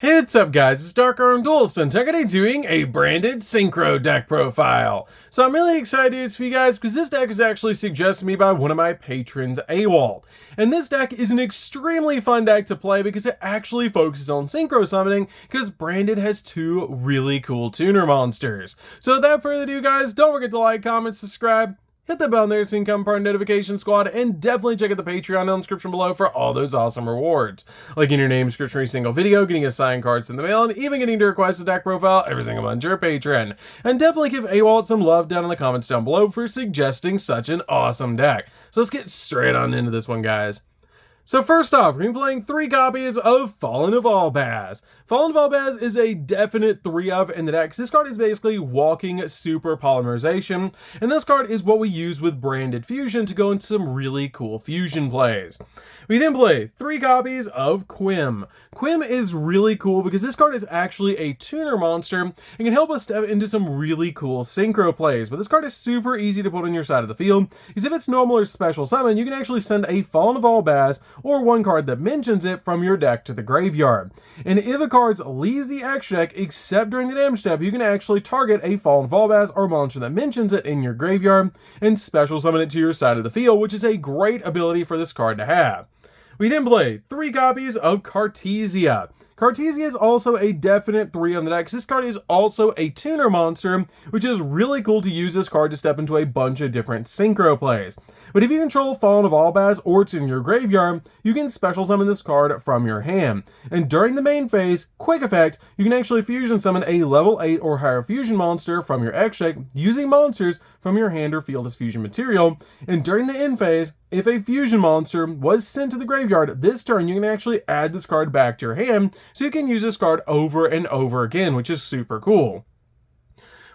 Hey, what's up guys, it's DarkArmedDuelist and today doing a branded Synchro deck profile. So I'm really excited for you guys because this deck is actually suggested to me by one of my patrons, Awalt. And this deck is an extremely fun deck to play because it actually focuses on Synchro summoning because branded has two really cool tuner monsters. So without further ado guys, don't forget to like, comment, subscribe, hit the bell there so you can become part of the notification squad, and definitely check out the Patreon in the description below for all those awesome rewards. Like in your name description every single video, getting a signed cards in the mail, and even getting to request a deck profile every single month to your patron. And definitely give Awalt some love down in the comments down below for suggesting such an awesome deck. So let's get straight on into this one, guys. So first off, we're going to be playing 3 copies of Fallen of Albaz. Fallen of Albaz is a definite 3-of in the deck. This card is basically walking super polymerization, and this card is what we use with branded fusion to go into some really cool fusion plays. We then play 3 copies of Quim. Quim is really cool because this card is actually a tuner monster and can help us step into some really cool synchro plays. But this card is super easy to put on your side of the field because if it's normal or special summon, you can actually send a Fallen of Albaz or one card that mentions it from your deck to the graveyard. And if a card leaves the X deck except during the damage step, you can actually target a Fallen of Albaz or monster that mentions it in your graveyard and special summon it to your side of the field, which is a great ability for this card to have. We then play 3 copies of Cartesia. Cartesia is also a definite 3 on the deck. This card is also a tuner monster, which is really cool to use this card to step into a bunch of different synchro plays. But if you control Fallen of Albaz or it's in your graveyard, you can special summon this card from your hand. And during the main phase, quick effect, you can actually fusion summon a level 8 or higher fusion monster from your X deck using monsters from your hand or field as fusion material. And during the end phase, if a fusion monster was sent to the graveyard this turn, you can actually add this card back to your hand, so you can use this card over and over again, which is super cool.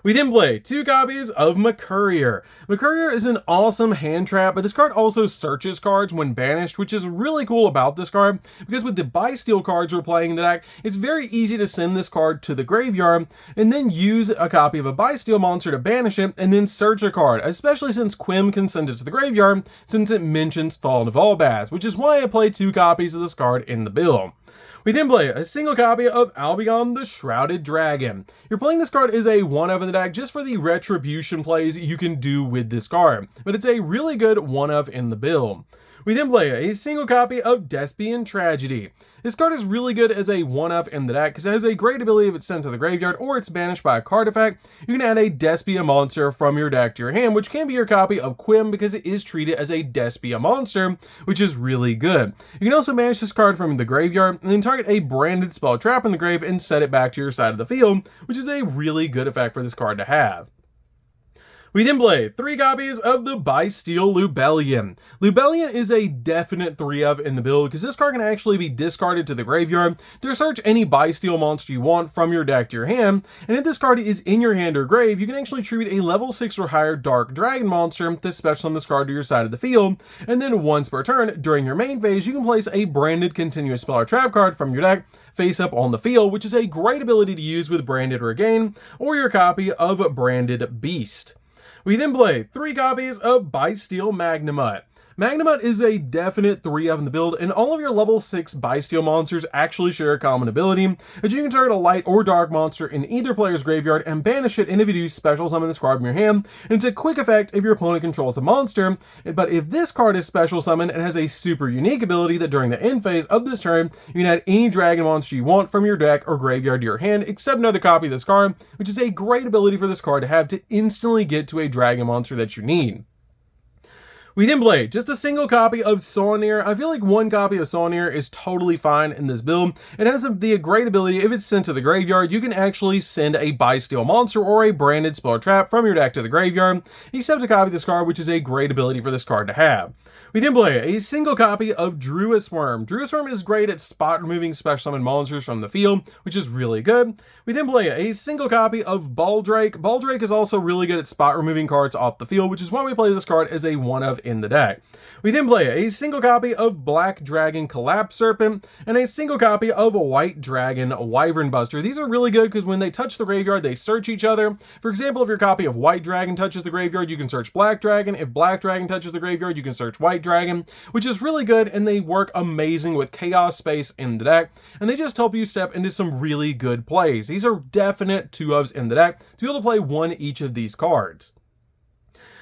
We then play 2 copies of McCourier. McCourier is an awesome hand trap, but this card also searches cards when banished, which is really cool about this card, because with the buy steal cards we're playing in the deck, it's very easy to send this card to the graveyard, and then use a copy of a buy steal monster to banish it, and then search a card, especially since Quim can send it to the graveyard, since it mentions Fallen of Albaz, which is why I play 2 copies of this card in the build. We then play a single copy of Albion the Shrouded Dragon. You're playing this card as a 1-of in the deck just for the retribution plays you can do with this card, but it's a really good 1-of in the build. We then play a single copy of Despian Tragedy. This card is really good as a 1-of in the deck because it has a great ability if it's sent to the graveyard or it's banished by a card effect. You can add a Despia monster from your deck to your hand, which can be your copy of Quim because it is treated as a Despia monster, which is really good. You can also banish this card from the graveyard and then target a branded spell trap in the grave and set it back to your side of the field, which is a really good effect for this card to have. We then play 3 copies of the Bysteel Lubellion. Lubellion is a definite 3-of in the build because this card can actually be discarded to the graveyard to search any Bysteel monster you want from your deck to your hand, and if this card is in your hand or grave, you can actually treat a level 6 or higher Dark Dragon monster to special summon this card to your side of the field, and then once per turn during your main phase, you can place a branded continuous spell or trap card from your deck face up on the field, which is a great ability to use with Branded Regain or your copy of Branded Beast. We then play 3 copies of Bysteel Magnamut. Magnamut is a definite 3-of in the build, and all of your level 6 Bysteel monsters actually share a common ability, that you can target a light or dark monster in either player's graveyard and banish it, and if you do, special summon this card from your hand, and it's a quick effect if your opponent controls a monster, but if this card is special summoned, it has a super unique ability that during the end phase of this turn, you can add any dragon monster you want from your deck or graveyard to your hand, except another copy of this card, which is a great ability for this card to have to instantly get to a dragon monster that you need. We then play just a single copy of Saunir. I feel like 1 copy of Saunir is totally fine in this build. It has the great ability, if it's sent to the graveyard, you can actually send a Bysteel monster or a branded spell or trap from your deck to the graveyard, except a copy of this card, which is a great ability for this card to have. We then play a single copy of Druisworm. Druisworm is great at spot removing special summon monsters from the field, which is really good. We then play a single copy of Baldrake. Baldrake is also really good at spot removing cards off the field, which is why we play this card as a 1-of in the deck. We then play a single copy of Black Dragon Collapse Serpent and a single copy of White Dragon Wyvern Buster. These are really good because when they touch the graveyard, they search each other. For example, if your copy of White Dragon touches the graveyard, you can search Black Dragon. If Black Dragon touches the graveyard, you can search White Dragon, which is really good, and they work amazing with chaos space in the deck, and they just help you step into some really good plays. These are definite 2-ofs in the deck to be able to play one each of these cards.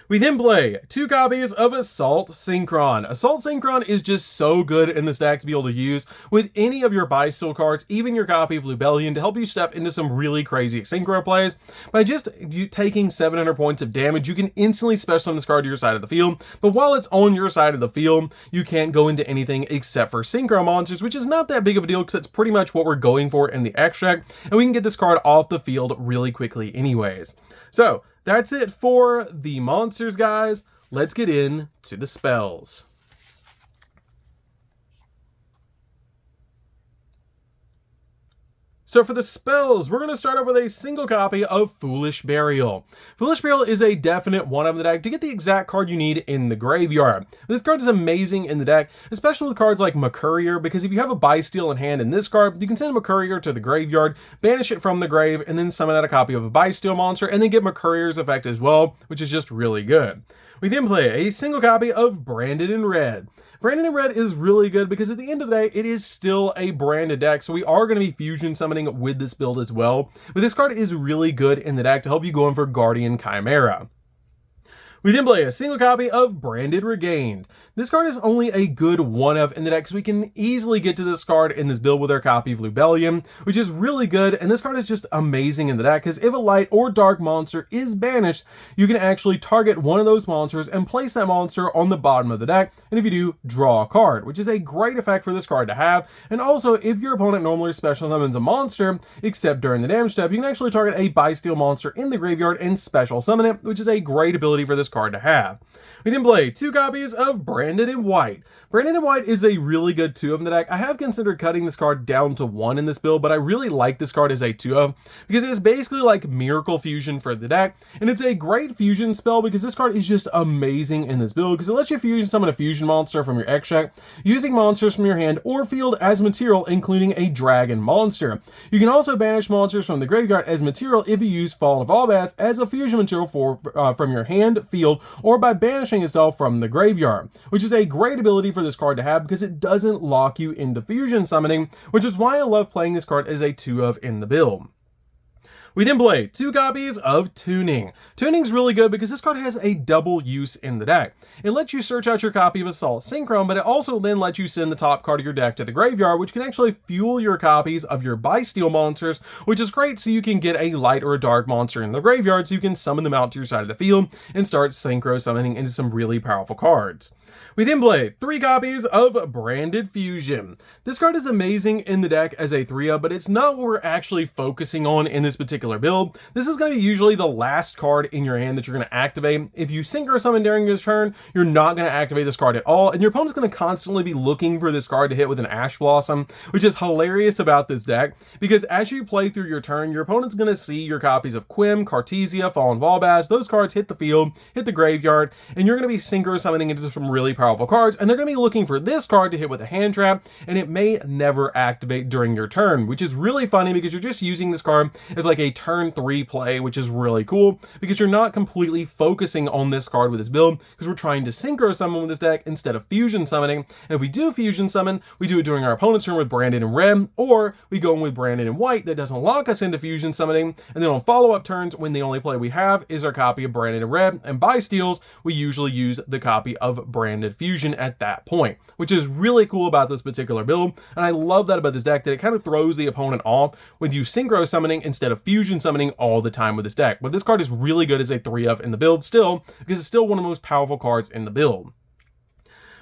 We then play 2 copies of Assault Synchron. Assault Synchron is just so good in this deck to be able to use with any of your buy-steal cards, even your copy of Lubellion, to help you step into some really crazy Synchro plays. By just taking 700 points of damage, you can instantly special summon this card to your side of the field, but while it's on your side of the field, you can't go into anything except for Synchro monsters, which is not that big of a deal because that's pretty much what we're going for in the extract, and we can get this card off the field really quickly anyways. So, that's it for the monsters, guys. Let's get into the spells. So for the spells, we're going to start off with a single copy of Foolish Burial. Foolish Burial is a definite one of the deck to get the exact card you need in the graveyard. This card is amazing in the deck, especially with cards like Mercurier, because if you have a buy-steal in hand in this card, you can send Mercurier to the graveyard, banish it from the grave, and then summon out a copy of a buy-steal monster, and then get Mercurier's effect as well, which is just really good. We then play a single copy of Branded in Red. Branded in Red is really good because at the end of the day, it is still a branded deck, so we are going to be fusion summoning with this build as well. But this card is really good in the deck to help you go in for Guardian Chimera. We then play a single copy of Branded Regained. This card is only a good 1-of in the deck, so we can easily get to this card in this build with our copy of Lubellion, which is really good, and this card is just amazing in the deck, because if a light or dark monster is banished, you can actually target one of those monsters and place that monster on the bottom of the deck, and if you do, draw a card, which is a great effect for this card to have. And also, if your opponent normally special summons a monster, except during the damage step, you can actually target a buy-steal monster in the graveyard and special summon it, which is a great ability for this card to have. We then play 2 copies of Branded in White. Branded in White is a really good 2-of in the deck. I have considered cutting this card down to 1 in this build, but I really like this card as a 2-of because it's basically like Miracle Fusion for the deck, and it's a great fusion spell because this card is just amazing in this build because it lets you fusion summon a fusion monster from your extract using monsters from your hand or field as material, including a dragon monster. You can also banish monsters from the graveyard as material if you use Fallen of Albaz as a fusion material from your hand, field, or by banishing itself from the graveyard, which is a great ability for this card to have because it doesn't lock you into fusion summoning, which is why I love playing this card as a 2-of in the build. We then play 2 copies of Tuning. Tuning's really good because this card has a double use in the deck. It lets you search out your copy of Assault Synchron, but it also then lets you send the top card of your deck to the graveyard, which can actually fuel your copies of your buy-steal monsters, which is great so you can get a light or a dark monster in the graveyard so you can summon them out to your side of the field and start Synchro summoning into some really powerful cards. We then play 3 copies of Branded Fusion. This card is amazing in the deck as a 3-of, but it's not what we're actually focusing on in this particular build. This is going to be usually the last card in your hand that you're going to activate. If you Synchro summon during your turn, you're not going to activate this card at all, and your opponent's going to constantly be looking for this card to hit with an Ash Blossom, which is hilarious about this deck, because as you play through your turn, your opponent's going to see your copies of Quim, Cartesia, Fallen Volbaz, those cards hit the field, hit the graveyard, and you're going to be Synchro summoning into some really powerful cards, and they're going to be looking for this card to hit with a hand trap, and it may never activate during your turn, which is really funny because you're just using this card as like a turn 3 play, which is really cool because you're not completely focusing on this card with this build because we're trying to Synchro summon with this deck instead of fusion summoning. And if we do fusion summon, we do it during our opponent's turn with Branded in Red, or we go in with Branded in White that doesn't lock us into fusion summoning, and then on follow-up turns when the only play we have is our copy of Branded in Red, and buy steals, we usually use the copy of Branded Fusion at that point, which is really cool about this particular build. And I love that about this deck, that it kind of throws the opponent off with you Synchro summoning instead of fusion summoning all the time with this deck. But this card is really good as a 3-of in the build still, because it's still one of the most powerful cards in the build.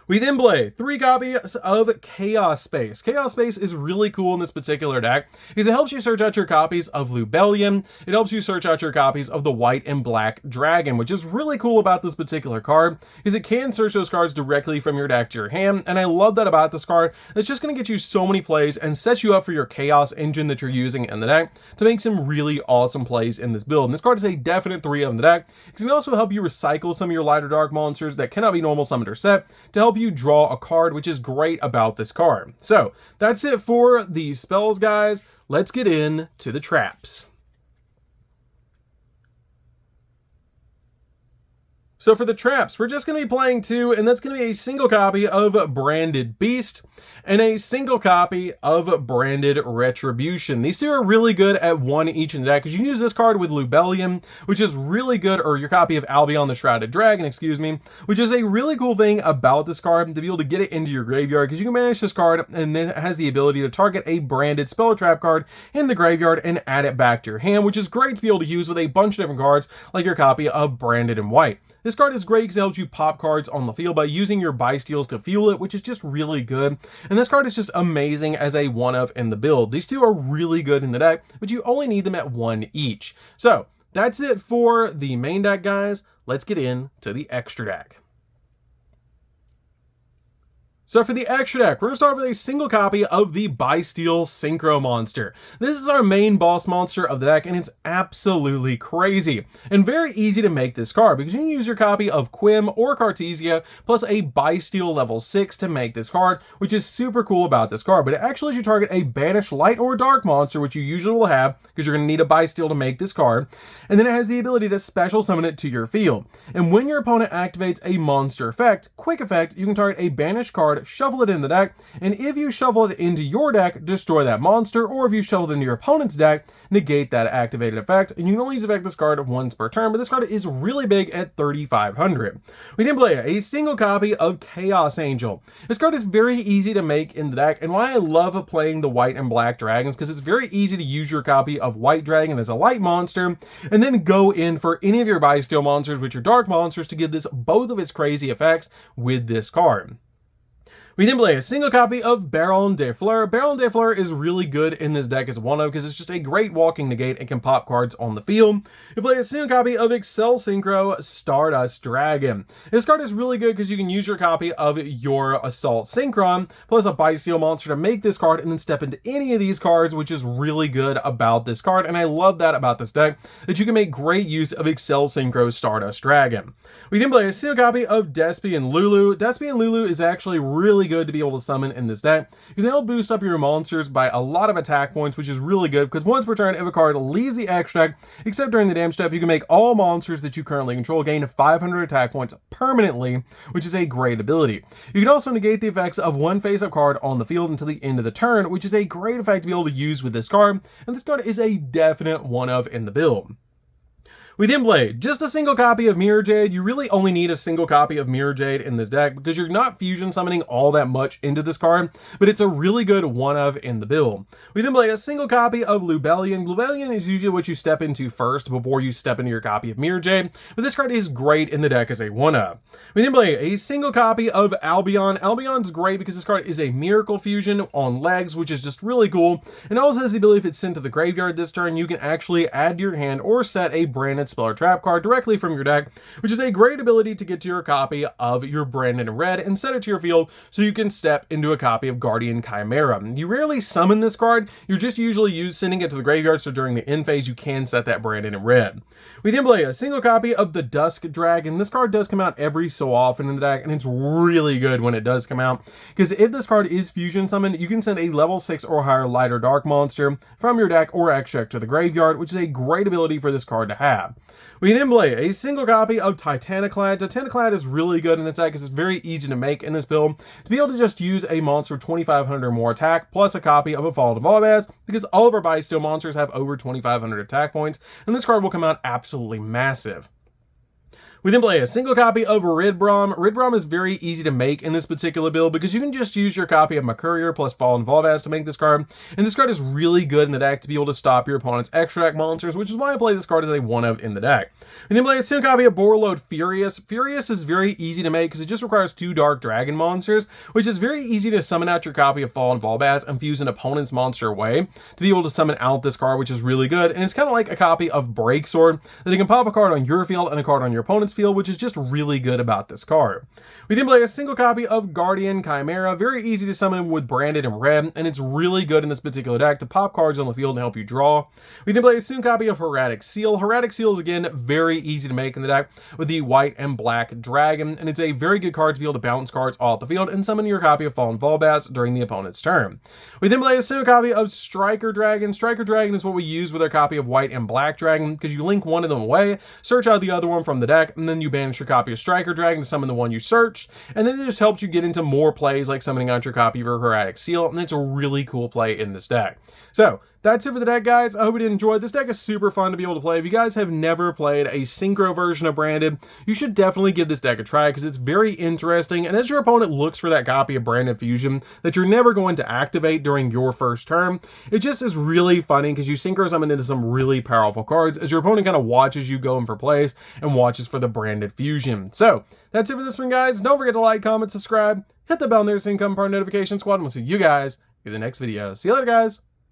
We then play 3 copies of Chaos Space. Chaos Space is really cool in this particular deck because it helps you search out your copies of Lubellion. It helps you search out your copies of the White and Black Dragon, which is really cool about this particular card because it can search those cards directly from your deck to your hand. And I love that about this card. It's just going to get you so many plays and set you up for your Chaos engine that you're using in the deck to make some really awesome plays in this build. And this card is a definite 3 of the deck. It can also help you recycle some of your lighter dark monsters that cannot be normal summoned or set to help you draw a card, which is great about this card. So that's it for the spells, guys. Let's get into the traps. So for the traps, we're just going to be playing 2, and that's going to be a single copy of Branded Beast and a single copy of Branded Retribution. These 2 are really good at 1 each in the deck because you can use this card with Lubellion, which is really good, or your copy of Albion the Shrouded Dragon, excuse me, which is a really cool thing about this card to be able to get it into your graveyard because you can manage this card and then it has the ability to target a branded spell or trap card in the graveyard and add it back to your hand, which is great to be able to use with a bunch of different cards like your copy of Branded in White. This card is great because it helps you pop cards on the field by using your buy steals to fuel it, which is just really good. And this card is just amazing as a 1-of in the build. These 2 are really good in the deck, but you only need them at 1 each. So that's it for the main deck, guys. Let's get into the extra deck. So for the extra deck, we're going to start with a single copy of the Bysteel Synchro monster. This is our main boss monster of the deck, and it's absolutely crazy and very easy to make this card because you can use your copy of Quim or Cartesia plus a Bysteel level 6 to make this card, which is super cool about this card. But it actually lets you target a banished light or dark monster, which you usually will have because you're going to need a Bysteel to make this card. And then it has the ability to special summon it to your field. And when your opponent activates a monster effect, quick effect, you can target a banished card, shuffle it in the deck, and if you shuffle it into your deck, destroy that monster, or if you shuffle it into your opponent's deck, negate that activated effect, and you can only use effect this card once per turn, but this card is really big at 3,500. We then play a single copy of Chaos Angel. This card is very easy to make in the deck, and why I love playing the White and Black Dragons, because it's very easy to use your copy of White Dragon as a light monster, and then go in for any of your Bysteel monsters, which are dark monsters, to give this both of its crazy effects with this card. We then play a single copy of Baron de Fleur. Baron de Fleur is really good in this deck as a 1-of because it's just a great walking negate and can pop cards on the field. We play a single copy of Excel Synchro Stardust Dragon. This card is really good because you can use your copy of your Assault Synchron plus a Bysteel monster to make this card and then step into any of these cards, which is really good about this card. And I love that about this deck, that you can make great use of Excel Synchro Stardust Dragon. We then play a single copy of Despian Lulu. Despian Lulu is actually really good to be able to summon in this deck because they'll boost up your monsters by a lot of attack points, which is really good because once per turn, if a card leaves the extra deck, except during the damage step, you can make all monsters that you currently control gain 500 attack points permanently, which is a great ability. You can also negate the effects of one face-up card on the field until the end of the turn, which is a great effect to be able to use with this card, and this card is a definite 1-of in the build. We then play just a single copy of Mirror Jade. You really only need a single copy of Mirror Jade in this deck because you're not fusion summoning all that much into this card, but it's a really good 1-of in the build. We then play a single copy of Lubellion. Lubellion is usually what you step into first before you step into your copy of Mirror Jade, but this card is great in the deck as a 1-of. We then play a single copy of Albion. Albion's great because this card is a Miracle Fusion on legs, which is just really cool, and also has the ability, if it's sent to the graveyard this turn, you can actually add to your hand or set a branded spell or trap card directly from your deck, which is a great ability to get to your copy of your Branded in Red and set it to your field so you can step into a copy of Guardian Chimera. You rarely summon this card, you're just usually sending it to the graveyard, so during the end phase you can set that Branded in Red. We then play a single copy of the Dusk Dragon. This card does come out every so often in the deck, and it's really good when it does come out, because if this card is fusion summoned, you can send a level 6 or higher light or dark monster from your deck or extract to the graveyard, which is a great ability for this card to have. We then play a single copy of Titaniclad. Titaniclad is really good in this deck because it's very easy to make in this build, to be able to just use a monster with 2,500 or more attack, plus a copy of a Fall to Volbaz, because all of our Bysteel monsters have over 2,500 attack points, and this card will come out absolutely massive. We then play a single copy of Ridbrom. Ridbrom is very easy to make in this particular build because you can just use your copy of Mercurier plus Fallen Volvaz to make this card, and this card is really good in the deck to be able to stop your opponent's extra deck monsters, which is why I play this card as a one of in the deck. We then play a single copy of Borreload Furious. Furious is very easy to make because it just requires 2 Dark Dragon monsters, which is very easy to summon out your copy of Fallen Volvaz and fuse an opponent's monster away to be able to summon out this card, which is really good, and it's kind of like a copy of Breaksword that you can pop a card on your field and a card on your opponent's field, which is just really good about this card. We then play a single copy of Guardian Chimera. Very easy to summon with branded in red, and it's really good in this particular deck to pop cards on the field and help you draw. We then play a single copy of Hieratic Seal. Hieratic Seal is again very easy to make in the deck with the white and black dragon, and it's a very good card to be able to bounce cards off the field and summon your copy of Fallen Volbaz during the opponent's turn. We then play a single copy of Striker Dragon. Striker Dragon is what we use with our copy of white and black dragon because you link one of them away, search out the other one from the deck, and then you banish your copy of Striker Dragon to summon the one you searched, and then it just helps you get into more plays like summoning out your copy of your Hieratic Seal, and it's a really cool play in this deck. So that's it for the deck, guys. I hope you did enjoy. This deck is super fun to be able to play. If you guys have never played a Synchro version of Branded, you should definitely give this deck a try because it's very interesting, and as your opponent looks for that copy of Branded Fusion that you're never going to activate during your first turn, it just is really funny because you Synchro summon into some really powerful cards as your opponent kind of watches you go in for plays and watches for the Branded Fusion. So that's it for this one, guys. Don't forget to like, comment, subscribe, hit the bell near so you can come part of Notification Squad, and we'll see you guys in the next video. See you later, guys.